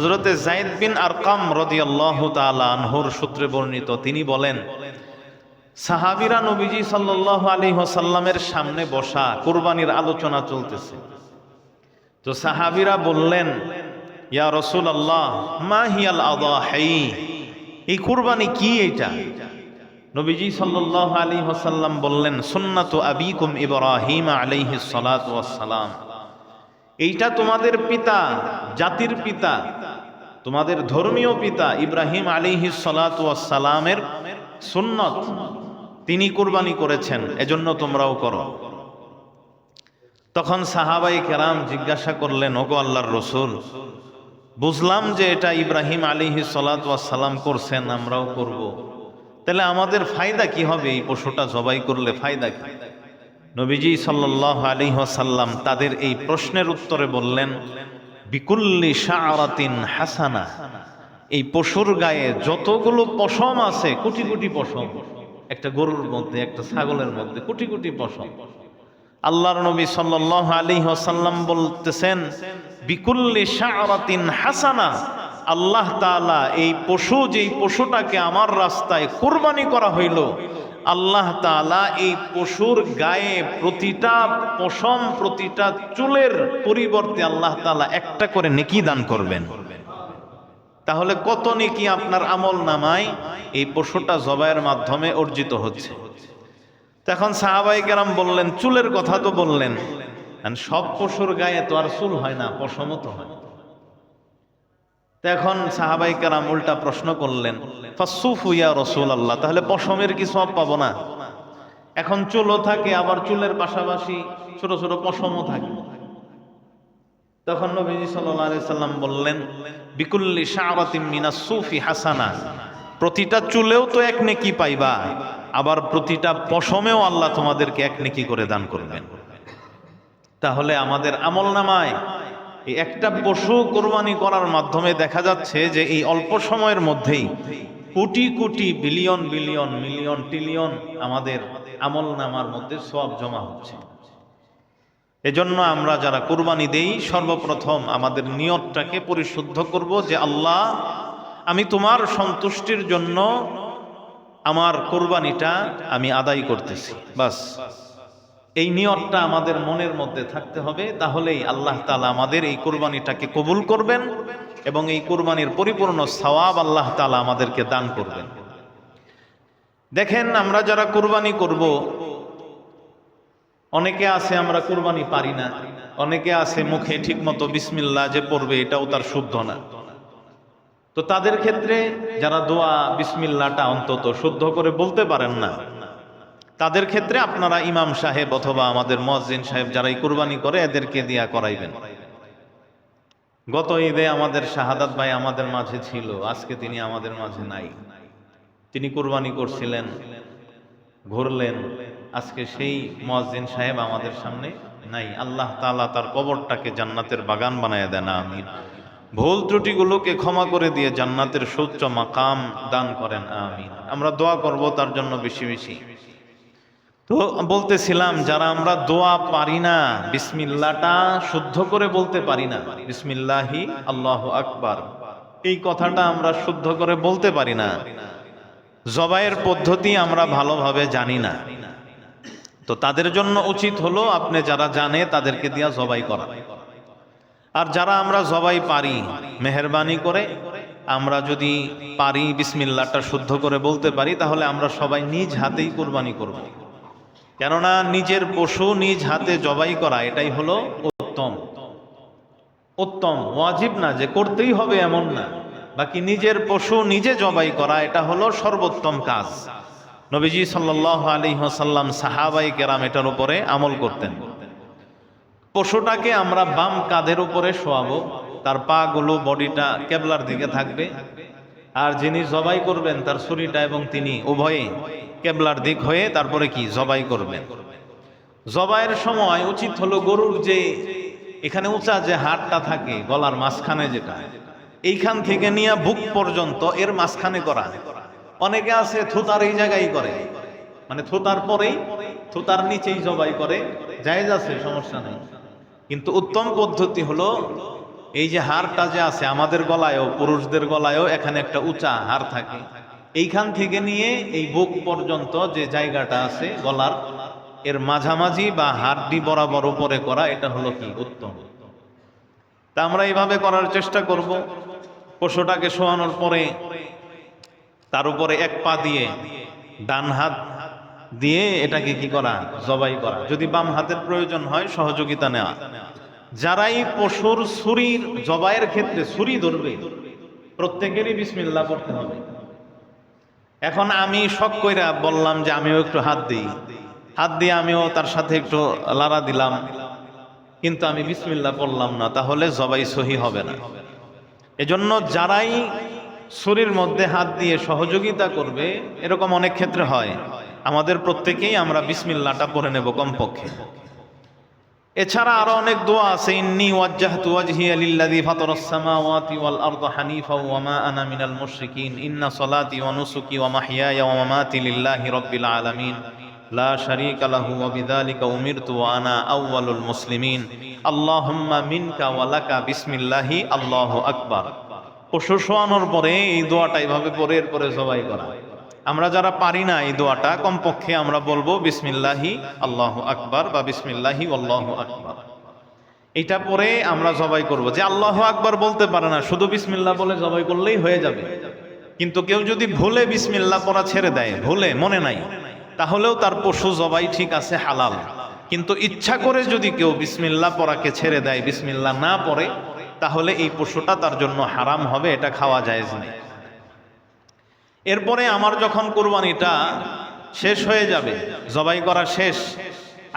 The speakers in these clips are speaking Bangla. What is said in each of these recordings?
হযরতে যায়েদ বিন আরকাম রাদিয়াল্লাহু তাআলা আনহুর সূত্রে বর্ণিত, তিনি বলেন, সাহাবীরা নবীজি সাল্লাল্লাহু আলাইহি ওয়াসাল্লামের সামনে বসা, কুরবানির আলোচনা চলতেছে। তো সাহাবীরা বললেন, ইয়া রাসূলুল্লাহ মা হিয়াল আযাহি, এই কুরবানি কি এটা? নবীজি সাল্লাল্লাহু আলাইহি ওয়াসাল্লাম বললেন, সুন্নাতু আবিকুম ইব্রাহিম আলাইহিস সালাতু ওয়াস সালাম, এইটা তোমাদের পিতা, জাতির পিতা, তোমাদের ধর্মীয় পিতা ইব্রাহিম আলাইহিস সালাতু ওয়াস সালামের সুন্নত, তিনি কুরবানি করেছেন, এজন্য তোমরাও করো। তখন সাহাবায়ে কেরাম জিজ্ঞাসা করলেন, ওগো আল্লাহর রাসূল, বুঝলাম যে এটা ইব্রাহিম আলাইহিস সালাতু ওয়াস সালাম করছেন, আমরাও করব, তাহলে আমাদের ফায়দা কি হবে? এই পশুটা জবাই করলে ফায়দা কি? নবীজি সাল্লাল্লাহু আলাইহি ওয়াসাল্লাম তাদের এই প্রশ্নের উত্তরে বললেন, বিকুল্লি শাআরাতিন হাসানা, এই পশুর গায়ে যতগুলো পশম আছে, কোটি কোটি পশম, একটা গরুর মধ্যে, একটা ছাগলের মধ্যে কোটি কোটি পশম। আল্লাহর নবী সাল্লাল্লাহু আলাইহি ওয়াসাল্লাম বলতেছেন, বিকুল্লি শাআরাতিন হাসানা, আল্লাহ তাআলা এই পশু, যেই পশুটাকে আমার রাস্তায় কুরবানি করা হইল, আল্লাহ তাআলা এই পশুর গায়ে প্রতিটা পশম, প্রতিটা চুলের পরিবর্তে আল্লাহ তাআলা একটা করে নেকি দান করবেন। তাহলে কত নেকি আপনার আমল নামায় এই পশুটা জবাইয়ের মাধ্যমে অর্জিত হচ্ছে। তখন সাহাবায়ে কেরাম বললেন, চুলের কথা তো বললেন, সব পশুর গায়ে তো আর চুল হয় না, পশমও তো হয়। এখন সাহাবায়ে কেরাম উল্টা প্রশ্ন করলেন, ফাসসুফু ইয়া রাসূলুল্লাহ, তাহলে পশমের কি সওয়াব পাবো না? এখন চুলও থাকে, আবার চুলের পাশাপাশি ছোট ছোট পশমও থাকে। তখন নবীজি সাল্লাল্লাহু আলাইহি সাল্লাম বললেন, বিকুল্লি শাআরাতিন মিনাস সুফি হাসানা, প্রতিটা চুলেও তো এক নেকি পাইবা, আবার প্রতিটা পশমেও আল্লাহ তোমাদেরকে এক নেকি করে দান করবেন। তাহলে আমাদের আমলনামায় এই একটা পশু কোরবানি করার মাধ্যমে দেখা যাচ্ছে যে এই অল্প সময়ের মধ্যেই crore crore, billion billion, million trillion আমাদের আমলনামার মধ্যে সওয়াব জমা হচ্ছে। এজন্য আমরা যারা কুরবানি দেই, সর্বপ্রথম আমাদের নিয়তটাকে পরিশুদ্ধ করব যে আল্লাহ, আমি তোমার সন্তুষ্টির জন্য আমার কুরবানিটা আমি আদায় করতেছি, বাস। এই নিয়তটা আমাদের মনের মধ্যে থাকতে হবে, তাহলেই আল্লাহ তাআলা আমাদের এই কুরবানিটাকে কবুল করবেন এবং এই কুরবানির পরিপূর্ণ সওয়াব আল্লাহ তাআলা আমাদেরকে দান করবেন। দেখেন, আমরা যারা কুরবানি করব, অনেকে আছে আমরা কুরবানি পারি না, অনেকে আছে মুখে ঠিকমতো বিসমিল্লাহ যে পড়বে এটাও তার শুদ্ধ না। তো তাদের ক্ষেত্রে যারা দোয়া বিসমিল্লাহটা অন্তত শুদ্ধ করে বলতে পারেন না, তাদের ক্ষেত্রে আপনারা ইমাম সাহেব অথবা আমাদের মুয়াজ্জিন সাহেব যারা এই কুরবানি করে, এদেরকে দিয়া করাইবেন। গত ঈদে আমাদের শাহাদাত ভাই আমাদের মাঝে ছিল, আজকে তিনি আমাদের মাঝে নাই। তিনি কুরবানি করছিলেন, ঘুরলেন, আজকে সেই মুয়াজ্জিন সাহেব আমাদের সামনে নাই। আল্লাহ তাআলা তার কবরটাকে জান্নাতের বাগান বানায় দেন, আমিন। ভুল ত্রুটিগুলোকে ক্ষমা করে দিয়ে জান্নাতের সুউচ্চ মাকাম দান করেন, আমিন। আমরা দোয়া করব তার জন্য বেশি বেশি। তো বলতেছিলাম, যারা আমরা দোয়া পারি না, বিসমিল্লাহটা শুদ্ধ করে বলতে পারি না, বিসমিল্লাহি আল্লাহু আকবার, এই কথাটা আমরা শুদ্ধ করে বলতে পারি না, জবাইয়ের পদ্ধতি আমরা ভালোভাবে জানি না, তো তাদের জন্য উচিত হলো আপনি যারা জানে তাদেরকে দিয়া জবাই করা। আর যারা আমরা জবাই পারি, মেহেরবানি করে আমরা যদি পারি বিসমিল্লাহটা শুদ্ধ করে বলতে পারি, তাহলে আমরা সবাই নিজ হাতেই কুরবানি করব। কেননা নিজের পশু নিজ হাতে জবাই করা এটাই হলো উত্তম। উত্তম, ওয়াজিব না যে করতেই হবে এমন না, বাকি নিজের পশু নিজে জবাই করা এটা হলো সর্বোত্তম কাজ। নবীজি সাল্লাল্লাহু আলাইহি ওয়াসাল্লাম, সাহাবায়ে কেরাম এটার উপরে আমল করতেন। পশুটাকে আমরা বাম কাঁধের উপরে শোয়াবো, তার পা গুলো, বডিটা কেবলার দিকে থাকবে, আর যিনি জবাই করবেন তার ছুরিটা এবং তিনি উভয়ে কেবলার দিক হয়ে তারপরে কি জবাই করবেন। জবাইয়ের সময় উচিত হলো গরুর যে এখানে উঁচা যে হাড়টা থাকে গলার মাঝখানে, যেটা এইখান থেকে নিয়ে বুক পর্যন্ত এর মাঝখানে করা। অনেকে আছে থুতার এই জায়গায় করে, মানে থুতার পরেই, থুতার নিচেই জবাই করে, জায়েজ আছে, সমস্যা নেই। কিন্তু উত্তম পদ্ধতি হলো এই যে হাড়টা যে আছে আমাদের গলায়ও, পুরুষদের গলায়ও এখানে একটা উঁচা হাড় থাকে, এইখান থেকে নিয়ে এই বুক পর্যন্ত যে জায়গাটা আছে গলার, এর মাঝামাঝি বা হাড়টি বরাবর উপরে করা, এটা হলো কি উত্তম। তা আমরা এইভাবে করার চেষ্টা করব। পশুটাকে শোয়ানোর পরে তার উপরে এক পা দিয়ে ডান হাত দিয়ে এটাকে কি করা, জবাই করা। যদি বাম হাতের প্রয়োজন হয় সহযোগিতা নেওয়া। যারাই পশুর ছুরির জবাইয়ের ক্ষেত্রে ছুরি ধরবে প্রত্যেকেরই বিসমিল্লাহ পড়তে হবে। এখন আমি শখ কইরা বললাম যে আমিও একটু হাত দিই, হাত দিয়ে আমিও তার সাথে একটু লাড়া দিলাম, কিন্তু আমি বিসমিল্লাহ পড়লাম না, তাহলে জবাই সহি হবে না। এজন্য যারাই ছুরির মধ্যে হাত দিয়ে সহযোগিতা করবে, এরকম অনেক ক্ষেত্রে হয়, আমাদের প্রত্যেকেই আমরা বিসমিল্লাহটা পড়ে নেব কমপক্ষে। এছাড়া আরো অনেক দোয়া আছে। ইন্নী ওয়াজ্জাহতু ওয়াজহিয়া লিল্লাযী ফাতারাস সামাওয়াতি ওয়াল আরদা হানিফা ওয়া মা আনা মিনাল মুশরিকিন ইন্না সলাতি ওয়া নুসুকি ওয়া মাহইয়ায়া ওয়া মামাতি লিল্লাহি রাব্বিল আলামিন লা শারীকা লাহু ওয়া বিযালিকা উমিরতু ওয়া আনা আউওয়ালুল মুসলিমিন আল্লাহুম্মা মিনকা ওয়া লাকা বিসমিল্লাহি আল্লাহু আকবার। পশু শোয়ানোর পরে এই দোয়াটা এইভাবে পড়ে এরপরে জবাই করা। আমরা যারা পারি না এই দোয়াটা, কমপক্ষে আমরা বলবো বিসমিল্লাহি আল্লাহু আকবার বা বিসমিল্লাহি আল্লাহু আকবার। এটা পরে আমরা জবাই করব। যে আল্লাহু আকবার বলতে পারে না, শুধু বিসমিল্লাহ বলে জবাই করলেই হয়ে যাবে। কিন্তু কেউ যদি ভুলে বিসমিল্লাহ পড়া ছেড়ে দেয়, ভুলে মনে নাই, তাহলেও তার পশু জবাই ঠিক আছে, হালাল। কিন্তু ইচ্ছা করে যদি কেউ বিসমিল্লাহ পড়াকে ছেড়ে দেয়, বিসমিল্লাহ না পড়ে, তাহলে এই পশুটা তার জন্য হারাম হবে, এটা খাওয়া জায়েজ নেই। এরপরে আমার যখন কুরবানিটা শেষ হয়ে যাবে, জবাই করা শেষ,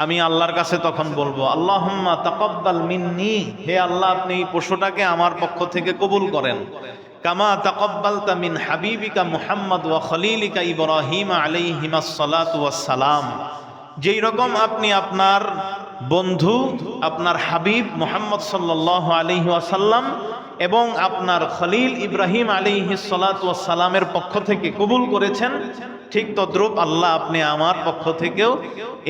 আমি আল্লাহর কাছে তখন বলবো আল্লাহুম্মা তাকাব্বাল মিন্নি, হে আল্লাহ আপনি এই পশুটাকে আমার পক্ষ থেকে কবুল করেন। কামা তাকাব্বালতা মিন হাবিবিকা মুহাম্মদ ওয়া খলিলিকা ইব্রাহিম আলাইহিমাস সালাতু ওয়াস সালাম, যেই রকম আপনি আপনার বন্ধু, আপনার হাবিব মুহাম্মদ সাল্লাল্লাহু আলাইহি ওয়াসাল্লাম এবং আপনার খলিল ইব্রাহিম আলাইহিস সালাতু ওয়াস সালামের পক্ষ থেকে কবুল করেছেন, ঠিক তদ্রূপ আল্লাহ আপনি আমার পক্ষ থেকেও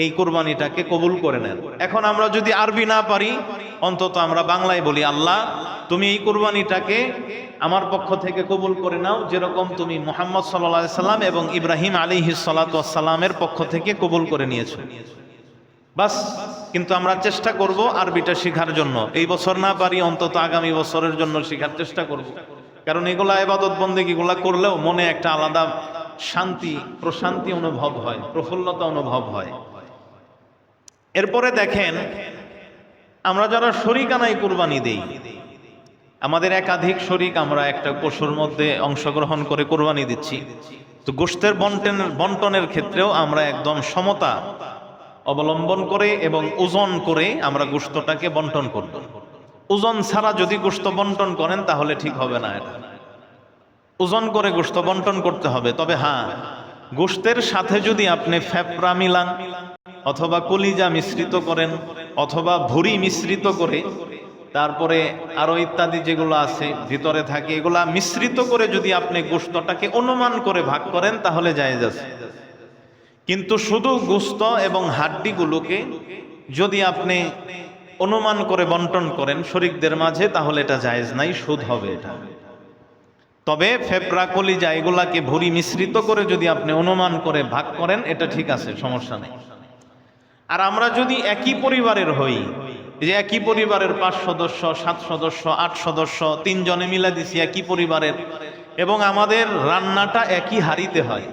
এই কুরবানিটাকে কবুল করে নেন। এখন আমরা যদি আরবি না পারি, অন্তত আমরা বাংলায় বলি, আল্লাহ তুমি এই কুরবানিটাকে আমার পক্ষ থেকে কবুল করে নাও, যেরকম তুমি মুহাম্মদ সাল্লাল্লাহু আলাইহি সাল্লাম এবং ইব্রাহিম আলাইহিস সালাতু ওয়াস সালামের পক্ষ থেকে কবুল করে নিয়েছো। বাস। কিন্তু আমরা চেষ্টা করব আরবিটা শেখার জন্য। এই বছর না পারি, অন্তত আগামী বছরের জন্য শেখার চেষ্টা করব। কারণ এগুলা ইবাদত বন্দেগীগুলা করলেও মনে একটা আলাদা শান্তি, প্রশান্তি অনুভব হয়, প্রফুল্লতা অনুভব হয়। এরপরে দেখেন, আমরা যারা শরীকানায় কুরবানি দেই, আমাদের একাধিক শরীক, আমরা একটা পশুর মধ্যে অংশগ্রহণ করে কুরবানি দিচ্ছি, তো গোশতের বন্টনের ক্ষেত্রেও আমরা একদম সমতা অবলম্বন করে এবং ওজন করে আমরা গোশতটাকে বন্টন করব। ওজন ছাড়া যদি গোশত বন্টন করেন তাহলে ঠিক হবে না। এটা ওজন করে গোশত বন্টন করতে হবে। তবে হ্যাঁ, গোশতের সাথে যদি আপনি ফেফড়া মিলান, অথবা কলিজা মিশ্রিত করেন, অথবা ভুঁড়ি মিশ্রিত করে, তারপরে আরো ইত্যাদি যেগুলো আছে ভিতরে থাকে, এগুলা মিশ্রিত করে যদি আপনি গোশতটাকে অনুমান করে ভাগ করেন তাহলে জায়েজ আছে। কিন্তু শুধু গোশত এবং হাড্ডিগুলোকে যদি আপনি অনুমান করে বন্টন করেন শরীকদের মাঝে, তাহলে এটা জায়েজ নাই, সুদ হবে এটা। তবে ফেফড়া, কলিজা এগুলাকে ভুঁড়ি মিশ্রিত করে যদি আপনি অনুমান করে ভাগ করেন, এটা ঠিক আছে, সমস্যা নেই। আর আমরা যদি একই পরিবারের হই, যে একই পরিবারের 5 সদস্য, 7 সদস্য, 8 সদস্য, 3 জনে মিলা দিছি একই পরিবারের, এবং আমাদের রান্নাটা একই হাঁড়িতে হয়,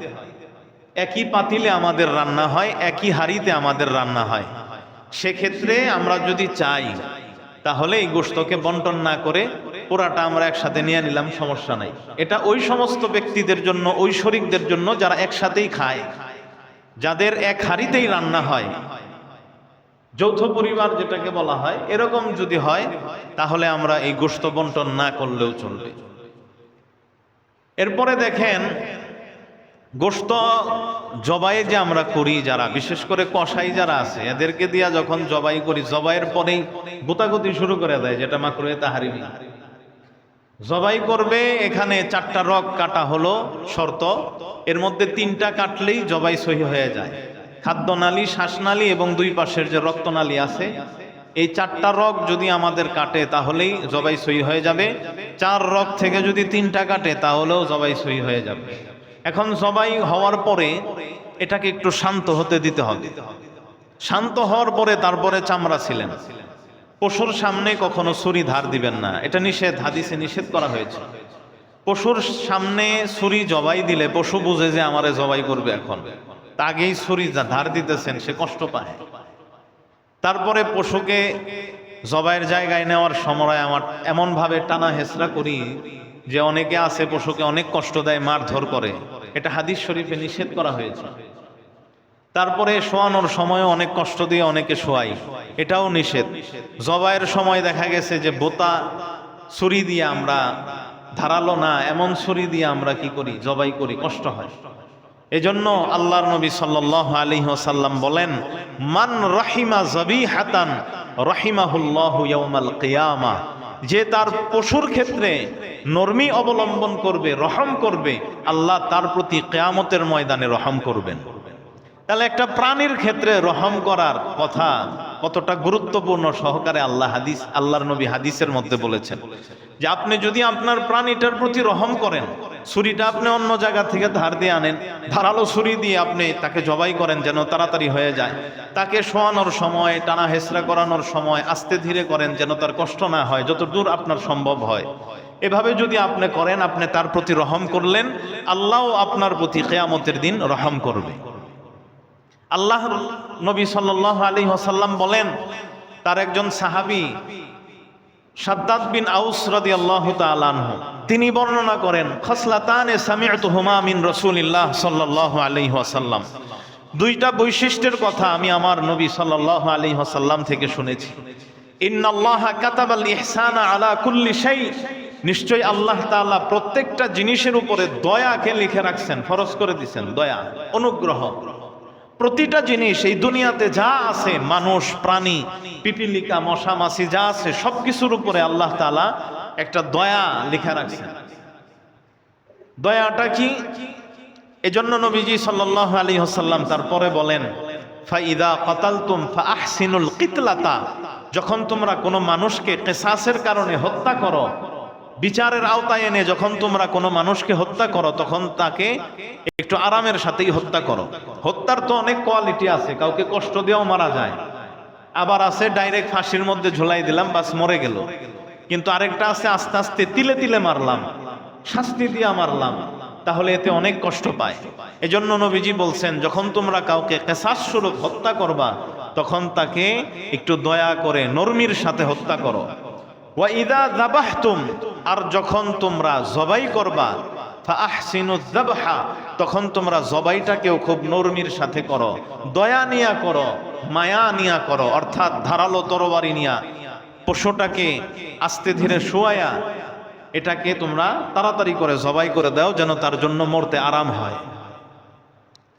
একই পাতিলে আমাদের রান্না হয়, একই হাঁড়িতে আমাদের রান্না হয়, সেক্ষেত্রে আমরা যদি চাই তাহলে এই গোশতকে বন্টন না করে পুরাটা আমরা একসাথে নিয়ে নিলাম, সমস্যা নাই। এটা ওই সমস্ত ব্যক্তিদের জন্য, ওই শরীকদের জন্য যারা একসাথেই খায়, যাদের এক হাঁড়িতেই রান্না হয়, যৌথ পরিবার যেটাকে বলা হয়, এরকম যদি হয় তাহলে আমরা এই গোশত বন্টন না করলেও চলবে। এরপরে দেখেন, গোশত জবাই যে আমরা করি, যারা বিশেষ করে কসাই যারা আছে, এদেরকে দিয়া যখন জবাই করি, জবাইয়ের পরেই গোতাগুতি শুরু করে দেয়, যেটা মাকরুহে তাহরিমি। জবাই করবে, এখানে 4টা রগ কাটা হলো শর্ত, এর মধ্যে 3টা কাটলেই জবাই সহি হয়ে যায়। খাদ্যনালী, শ্বাসনালী এবং 2 পাশের যে রক্তনালী আছে, এই 4টা রগ যদি আমাদের কাটে তাহলেই জবাই সহি হয়ে যাবে, 4 রগ থেকে যদি 3টা কাটে তাহলেও জবাই সহি হয়ে যাবে। এখন জবাই হওয়ার পরে এটাকে একটু শান্ত হতে দিতে হবে। শান্ত হওয়ার পরে তারপরে চামড়া ছিলেন। পশুর সামনে কখনো ছুরি ধার দিবেন না, এটা নিষেধ, হাদিসে নিষেধ করা হয়েছে। পশুর সামনে ছুরি জবাই দিলে পশু বুঝে যে আমারে জবাই করবে, এখন আগেই ছুরি ধার দিতেছেন, সে কষ্ট পায়। তারপরে পশুকে জবাইয়ের জায়গায় নেওয়ার সময় আমার এমনভাবে টানা হেঁচড়া করি যে অনেকে আছে পশুকে অনেক কষ্ট দেয়, মারধর করে, এটা হাদিস শরীফে নিষেধ করা হয়েছে। তারপরে শোয়ানোর সময় অনেক কষ্ট দিয়ে অনেকে শোয়াই, এটাও নিষেধ। জবাইয়ের সময় দেখা গেছে যে বোতা ছুরি দিয়ে আমরা, ধারালো না এমন ছুরি দিয়ে আমরা কি করি, জবাই করি, কষ্ট হয়। এজন্য আল্লাহর নবী সাল্লাল্লাহু আলাইহি ওয়াসাল্লাম বলেন, মান রাহিমা যাবিহাতান রাহিমাহুল্লাহু ইয়াউমাল কিয়ামা, যে তার পশুর ক্ষেত্রে নরমি অবলম্বন করবে, রহম করবে, আল্লাহ তার প্রতি কিয়ামতের ময়দানে রহম করবেন। তাহলে একটা প্রাণীর ক্ষেত্রে রহম করার কথা কতটা গুরুত্বপূর্ণ সহকারে আল্লাহর নবী হাদিসের মধ্যে বলেছেন যে আপনি যদি আপনার প্রাণীটার প্রতি রহম করেন, ছুরিটা আপনি অন্য জায়গা থেকে ধার দিয়ে আনেন, ধারালো ছুরি দিয়ে আপনি তাকে জবাই করেন যেন তাড়াতাড়ি হয়ে যায়, তাকে শোয়ানোর সময়, টানা হেঁচড়া করানোর সময় আস্তে ধীরে করেন যেন তার কষ্ট না হয়, যত দূর আপনার সম্ভব হয়। এভাবে যদি আপনি করেন, আপনি তার প্রতি রহম করলেন, আল্লাহও আপনার প্রতি কিয়ামতের দিন রহম করবে। আল্লাহর নবী সাল্লাল্লাহু আলাইহি ওয়াসাল্লাম বলেন, তার একজন সাহাবী শাদ্দাদ বিন আউস রাদিয়াল্লাহু তাআলা আনহু, তিনি বর্ণনা করেন, খাসলাতানে সামি'তুহুমা মিন রাসূলিল্লাহ সাল্লাল্লাহু আলাইহি ওয়াসাল্লাম, 2টা বৈশিষ্ট্যের কথা আমি আমার নবী সাল্লাল্লাহু আলাইহি ওয়াসাল্লাম থেকে শুনেছি। ইন্নাল্লাহা কাতাবাল ইহসানা আলা কুল্লি শাই, নিশ্চয় আল্লাহ তাআলা প্রত্যেকটা জিনিসের উপরে দয়াকে লিখে রাখছেন, ফরজ করে দিয়েছেন, দয়া, অনুগ্রহ। প্রতিটা জিনিস এই দুনিয়াতে যা আছে, মানুষ, প্রাণী, পিপিলিকা, মশা মাছি যা আছে, সবকিছুর উপরে আল্লাহ তাআলা একটা দয়া লেখা রাখছেন। দয়াটা কি? এজন্য নবীজি সাল্লাল্লাহু আলাইহি ওয়াসাল্লাম তারপরে বলেন, ফাইদা কাতালতুম ফাআহসিনুল কিতলাতা, যখন তোমরা কোনো মানুষকে কিসাসের কারণে হত্যা করো, বিচারের আওতায় এনে যখন তোমরা কোনো মানুষকে হত্যা করো, তখন তাকে একটু আরামের সাথেই হত্যা করো। হত্যার তো অনেক কোয়ালিটি আছে, কাউকে কষ্ট দিয়েও মারা যায়, আবার আছে ডাইরেক্ট ফাঁসির মধ্যে ঝুলাই দিলাম, বাস মরে গেল। কিন্তু আরেকটা আছে আস্তে আস্তে তিলে তিলে মারলাম, শাস্তি দিয়া মারলাম, তাহলে এতে অনেক কষ্ট পায়। এজন্য নবীজি বলছেন, যখন তোমরা কাউকে কিসাস স্বরূপ হত্যা করবা, তখন তাকে একটু দয়া করে নরমির সাথে হত্যা করো। ওয়া ইদা যাবাহতুম, আর যখন তোমরা জবাই করবা, ফাআহসিনুয যাবহা, তখন তোমরা জবাইটাকেও খুব নরমির সাথে করো, দয়া নিয়া করো, মায়া নিয়া করো, অর্থাৎ ধারালো তরবারি নিয়া পশুটাকে আস্তে ধীরে শোয়ায়া এটাকে তোমরা তাড়াতাড়ি করে জবাই করে দাও, যেন তার জন্য মরতে আরাম হয়।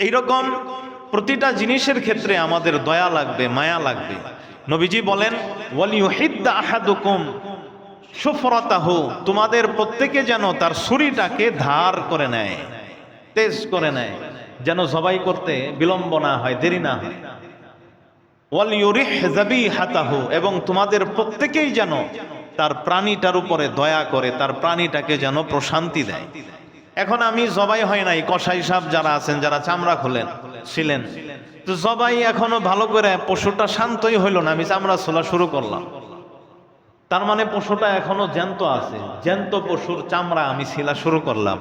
এইরকম প্রতিটা জিনিসের ক্ষেত্রে আমাদের দয়া লাগবে, মায়া লাগবে। নবীজি বলেন, ওয়ালিউহিদ্দা আহাদুকুম সুফরাতাহু, তোমাদের প্রত্যেকে যেন তার ছুরিটাকে ধার করে নেয়, তেজ করে নেয়, যেন জবাই করতে বিলম্ব না হয়, দেরি না হয়। ওয়ালিউরিহ যাবিহাতাহু, এবং তোমাদের প্রত্যেকেই যেন তার প্রাণীটার উপরে দয়া করে, তার প্রাণীটাকে যেন প্রশান্তি দেয়। এখন আমি জবাই হয় নাই, কসাই সাহেব যারা আছেন, যারা চামড়া ছিলেন, তো জবাই এখনো ভালো করে পশুটা শান্তই হইল না, আমি চামড়া ছোলা শুরু করলাম, তার মানে পশুটা এখনো জ্যান্ত আছে, জ্যান্ত পশুর চামড়া আমি ছিলা শুরু করলাম।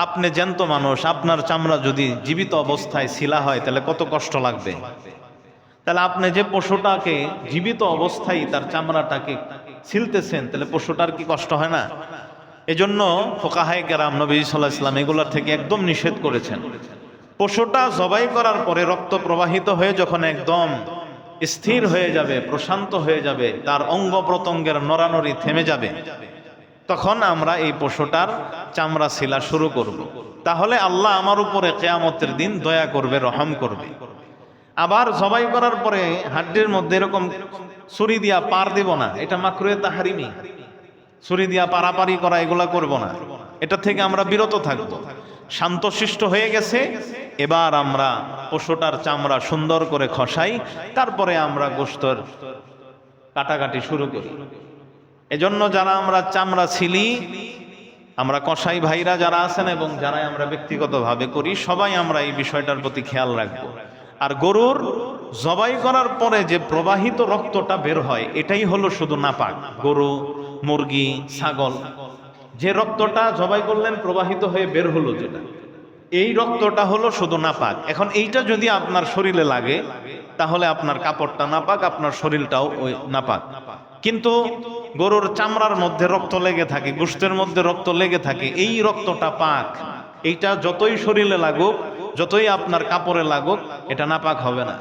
আপনি জ্যান্ত মানুষ, আপনার চামড়া যদি জীবিত অবস্থায় ছিলা হয় তাহলে কত কষ্ট লাগবে। তাহলে আপনি যে পশুটাকে জীবিত অবস্থায় তার চামড়াটাকে ছিলতেছেন, তাহলে পশুটার কি কষ্ট হয় না? এজন্য ফুকাহায়ে কেরাম, নবী সাল্লাল্লাহু আলাইহি ওয়াসাল্লাম এগুলোর থেকে একদম নিষেধ করেছেন। পশুটা জবাই করার পরে রক্ত প্রবাহিত হয়ে যখন একদম স্থির হয়ে যাবে, প্রশান্ত হয়ে যাবে, তার অঙ্গ প্রত্যঙ্গের নড়ানড়ি থেমে যাবে, তখন আমরা এই পশুটার চামড়া ছিলা শুরু করব। তাহলে আল্লাহ আমার উপরে কিয়ামতের দিন দয়া করবে, রহম করবে। আবার জবাই করার পরে হাড্ডির মধ্যে এরকম ছুরি দিয়া পার দিব না, এটা মাকরুহে তাহরিমি। ছুরি দিয়া পারাপারি করা এগুলা করব না, এটা থেকে আমরা বিরত থাকব। শান্তশিষ্ট হয়ে গেছে, এবার আমরা পশুটার চামড়া সুন্দর করে খসাই, তারপরে আমরা গোশতের কাটাকাটি শুরু করি। এজন্য যারা আমরা চামড়া ছিলি, আমরা কসাই ভাইরা যারা আছেন এবং যারা আমরা ব্যক্তিগতভাবে করি, সবাই আমরা এই বিষয়টার প্রতি খেয়াল রাখবো। আর গরুর জবাই করার পরে যে প্রবাহিত রক্তটা বের হয়, এটাই হলো শুধু নাপাক। গরু, মুরগি, ছাগল, যে রক্তটা জবাই করলেন প্রবাহিত হয়ে বের হলো, যেটা এই রক্তটা হলো শুধু নাপাক। এখন এইটা যদি আপনার শরীরে লাগে তাহলে আপনার কাপড়টা নাপাক, আপনার শরীরটাও ওই নাপাক। কিন্তু গরুর চামড়ার মধ্যে রক্ত লেগে থাকে, গোশতের মধ্যে রক্ত লেগে থাকে, এই রক্তটা পাক। এইটা যতই শরীরে লাগুক, যতই আপনার কাপড়ে লাগুক, এটা নাপাক হবে না।